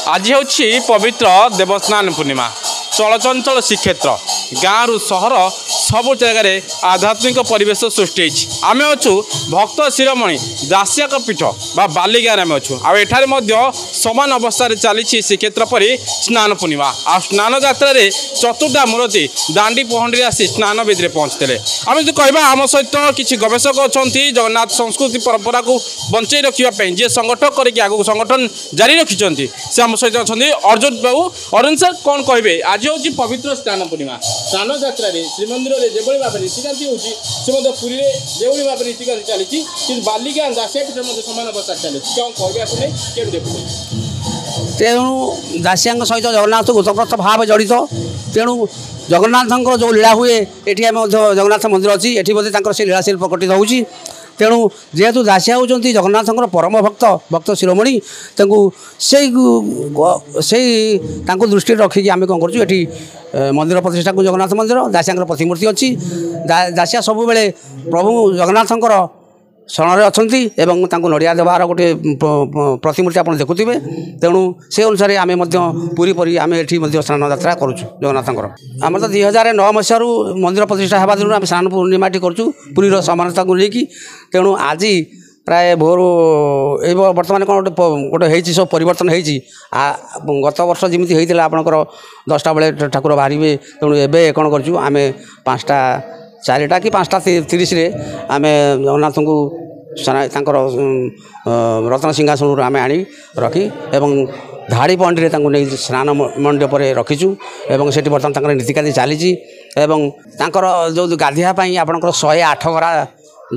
आज हूँ पवित्र देवस्नान पूर्णिमा चलचंचल श्रीक्षेत्र गाँव सहर सबु जगह आध्यात्मिक परिवेश सृष्टि आम अच्छु भक्त शिरोमणि दासिया पीठ बालिगाँव आम अच्छु आठारे समान अवस्था चली श्रीक्षेत्र पर स्नान पूर्णिमा आ स्नान यात्रा चतुर्धा मूर्ति दांडी पहंडी आसी स्नान विधि पहुँचते आम जो कह आम सहित किसी गवेषक अच्छा जगन्नाथ संस्कृति परंपरा को बंचाई रखापी जी संगठन करके आगे संगठन जारी रखिंट से आम सहित अच्छा अर्जुन बाबू अर्जुन सर कौन कहे आज हूँ पवित्र स्नान पूर्णिमा स्नान यात्रा श्रीमंदिर में जो भाव रीतिकांति होती पुरी में जो भाव रीतिकांति चली कि बालिका दासिया पीठ समान अवस्था चली कौन कहे आपने केम देखते तेणु दासिया सहित जगन्नाथ गोतप्रस्थ भाव जड़ित तेणु जगन्नाथ जो लीला हुए ये आम जगन्नाथ मंदिर अच्छी ये से लीलाशील प्रकटित होची तेणु जेहेतु दासिया होती जगन्नाथ परम भक्त शिरोमणि से दृष्टि रखिकी आम कौन कर मंदिर प्रतिष्ठा को जगन्नाथ मंदिर दासिया प्रतिमूर्ति अच्छी दासिया सब बेले प्रभु जगन्नाथ शरण अच्छा नड़िया देवार गोटे प्रतिमूर्ति आप देखुवे तेणु से अनुसार आम पूरी परी आम ये स्नान यात्रा करुँ जगन्नाथ आम तो 2009 मसीह मंदिर प्रतिष्ठा होगा दिन आम स्नान पूर्णिमा करूँ पुरीर समानता को लेकिन तेणु आज प्राय भोर ये बर्तमान कौन गोटे सब परिवर्तन होती गत वर्ष जमी होता आपंकर 10टा बेले ठाकुर बाहर तेणु एवं कौन करें 5टा 4टा कि 5टा 30 आम जगन्नाथ को रत्न सिंहासन आम आनी रखी एवं धाड़ी पंडी नहीं स्नान मंडप रखीचु एवं से बर्तमान नीतिकांति चली जो गाधियापाई आपंकर 108 गरा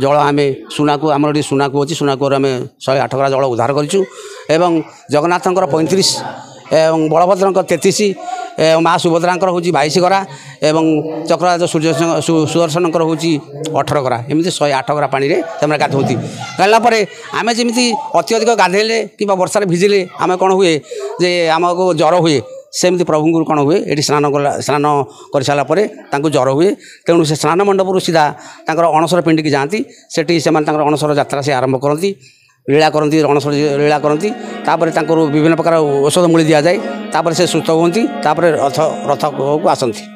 जल आम सुनाकू आम सुनाकू अच्छी सुनाकू आम 108 गरा जल उद्धार करूँ एवं जगन्नाथ 35 एवं बलभद्र 33 माँ सुभद्रा हूँ 22 गरा एवं चक्रराज सूर्य सुदर्शन हूँ 18 गरा एमती 108 गरा पानी से गाधोती गालापर आम जमी अत्यधिक गाधेले कि वर्षा भिजिले आम कौन हुए जे आमको ज्वर हुए सेमती प्रभु कौन हुए ये स्नान कर सारापर ज्वर हुए तेणु से स्नान मंडप सीधा अणसर पिंडी की जाती से अणसर यात्रा से आरंभ करती लीला करती अणसर लीला करती विभिन्न प्रकार औषध मूली दि जाए तापर से सुस्थ होती रथ को आसती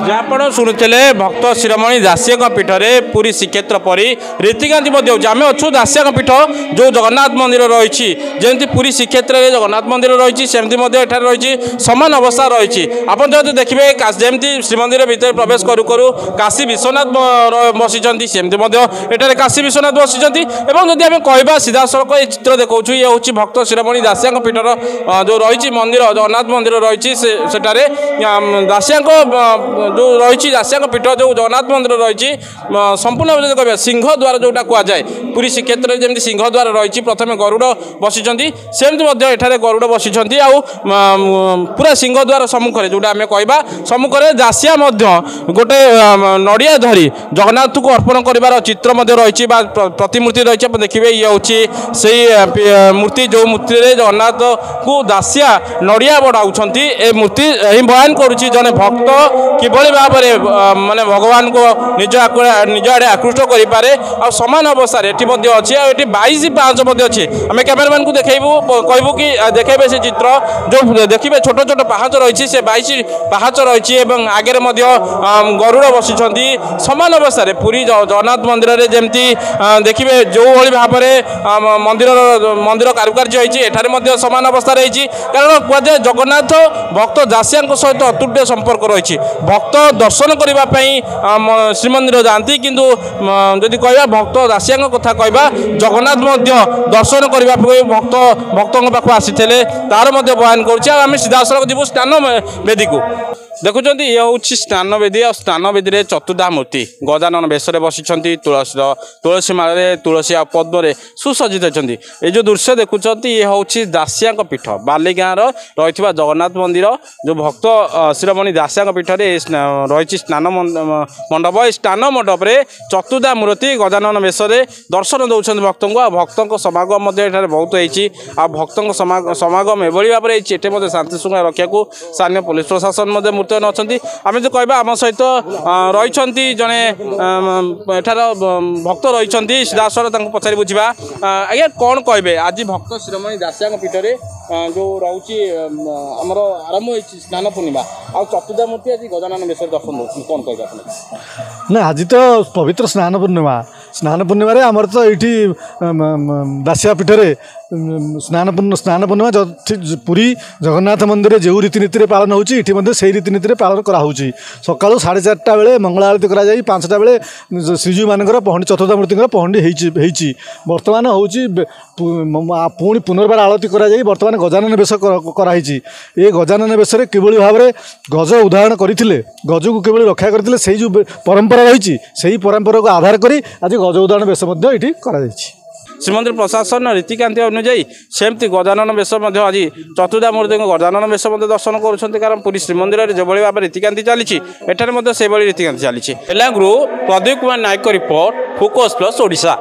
जहाँ शुणुले भक्त शिरोमणि दासिया पीठ में पूरी श्रीक्षेत्र परी रीतिकांति आम अच्छु दासिया पीठ जो जगन्नाथ मंदिर रही जमी पूरी श्रीक्षेत्र में जगन्नाथ मंदिर रही सेमती रही समान अवस्था रही आप जो देखिए जमी श्रीमंदिर भितर प्रवेश करू करू काशी विश्वनाथ बसी सेमती काशी विश्वनाथ बसी जदि आम कह सीधा सड़क ये चित्र देखा ये हूँ भक्त शिरोमणि दासिया पीठर जो रही मंदिर जगन्नाथ मंदिर रही दासिया जो रही दासिया पीठ जो जगन्नाथ मंदिर रही संपूर्ण भाव कह सिंह द्वार जोटा कहुए पूरी श्रीक्षेत्र में जमी सिंह द्वार रही प्रथम गरुड़ बसी सेमती एठारे गरुड़ बसी पूरा सिंह द्वार सम्मुखें जोटा आम कह सम्मुखें दासिया गोटे नड़िया धरी जगन्नाथ को अर्पण कर चित्र रही प्रतिमूर्ति रही देखिए ये हूँ से मूर्ति जो मूर्ति जगन्नाथ को दासिया नड़िया बढ़ाऊँ ए मूर्ति बयान करुच्ची जड़े भक्त किभली भाव में माने भगवान को निज आड़े आकृष्ट करें आ समान अवस्था अच्छी 22-5 अच्छी आम कैमेरामैन को देखू कहूँ कि देखेबे से चित्र जो देखिए छोट छोट पाहाच रही से 22 पाहाच रही आगे गरुड़ बसी समान अवस्था पूरी जगन्नाथ मंदिर में जमी देखिए जो भाव में मंदिर कारुकार्य होती समान अवस्था रही कारण कहुए जगन्नाथ भक्त दासिया सहित अतुट्य संपर्क रही भक्त दर्शन करने श्रीमंदिर जाती किंतु जदि कह भक्त दासिया कथा कह जगन्नाथ दर्शन करने भक्तों पाख आसी तार बयान करें सीधा सड़क जीव स्नान वेदी को देखुं ये हूँ स्नान वेदी और स्नान वेदी में चतुर्धा मूर्ति गजानन बेश बसी तुलसी माल तुलसी आ पद्म सुसज्जित होती ये जो दृश्य देखुं ये हूँ दासिया पीठ बालिगाँव रही जगन्नाथ मंदिर जो भक्त शिरोमणि दासिया पीठ में रही स्नान मंडप स्नान मंडप चतुर्धा मूर्ति गजानन बेश दर्शन दौरान भक्त को भक्तों समागम बहुत होती भक्तों समागम एभली भाव में शांति श्रृंखला रक्षा स्थानीय पुलिस प्रशासन ବର୍ତ୍ତମାନ ଅଛନ୍ତି ଆମେ ଯଦି କହିବା ଆମ ସହିତ ରହିଛନ୍ତି ଜଣେ ଏଠାର ଭକ୍ତ ରହିଛନ୍ତି ସିଧାସଳ ତାଙ୍କୁ ପଚାରି ବୁଝିବା ଆଜ୍ଞା କ'ଣ କହିବେ ଆଜି ଭକ୍ତ ଶିରୋମଣି ଦାସିଆଙ୍କ ପୀଠରେ ଯେଉଁ ରହୁଛି ଆମର ଆରମ୍ଭ ହୋଇଛି ସ୍ନାନ ପୂର୍ଣ୍ଣିମା ଆଉ ଚତୁର୍ଦ୍ଧାମୂର୍ତ୍ତି ଆଜି ଗଜାନନ ବେଶରେ ଦର୍ଶନ ଦେଉଛନ୍ତି କ'ଣ କହିବେ ଆପଣ ନା ଆଜି ତ ପବିତ୍ର ସ୍ନାନ ପୂର୍ଣ୍ଣିମାରେ ଆମର ତ ଏଇଠି ଦାସିଆ ପୀଠରେ ସ୍ନାନ ପୂର୍ଣ୍ଣିମା ପୁରୀ ଜଗନ୍ନାଥ ମନ୍ଦିରରେ ଯେଉଁ ରୀତିନୀତିରେ ପାଳନ ହେଉଛି ଏଠି ମଧ୍ୟ ସେଇ ରୀତିନୀତିରେ ପାଳନ କରାହେଉଛି ସକାଳୁ 4:30 ବେଳେ ମଙ୍ଗଳ ଆଳତି କରାଯାଇ 5ଟା ବେଳେ ଶ୍ରୀଜୀଉମାନଙ୍କର ପହଣ୍ଡି ଚତୁର୍ଦ୍ଧାମୂର୍ତ୍ତିଙ୍କର ପହଣ୍ଡି ହେଇଛି ବର୍ତ୍ତମାନ ହେଉଛି ପୁଣି ପୁନର୍ବାର ଆଳତି କରାଯାଇ ବର୍ତ୍ତମାନ ଗଜାନନ ବେଶ କରାହେଇଛି ଏ ଗଜାନନ ବେଶରେ କିଭଳି ଭାବରେ ଗଜ ଉଦାହରଣ କରିଥିଲେ ଗଜକୁ କିଭଳି ରକ୍ଷା କରିଥିଲେ ସେଇ ଯେଉଁ ପରମ୍ପରା ରହିଛି ସେହି ପରମ୍ପରାକୁ ଆଧାର କରି ଆଜି ଗଜ ଉଦାହରଣ ବେଶ ମଧ୍ୟ ଏଠି କରାଯାଇଛି ଶ୍ରୀମନ୍ଦିର ପ୍ରଶାସନ ରୀତିକାନ୍ତି ଅନୁଯାୟୀ ସେମିତି ଗଜାନନ ବେଶ ମଧ୍ୟ ଆଜି ଚତୁର୍ଦ୍ଧାମୂର୍ତ୍ତିଙ୍କୁ ଗଜାନନ ବେଶ ମଧ୍ୟ ଦର୍ଶନ କରୁଛନ୍ତି କାରଣ ପୁରୀ ଶ୍ରୀମନ୍ଦିରରେ ଯେଭଳି ଭାବରେ ରୀତିକାନ୍ତି ଚାଲିଛି ଏଠାରେ ମଧ୍ୟ ସେଭଳି ରୀତିକାନ୍ତି ଚାଲିଛି ଏଲାଙ୍ଗରୁ Pradeep Kumar Nayak report focus plus Odisha.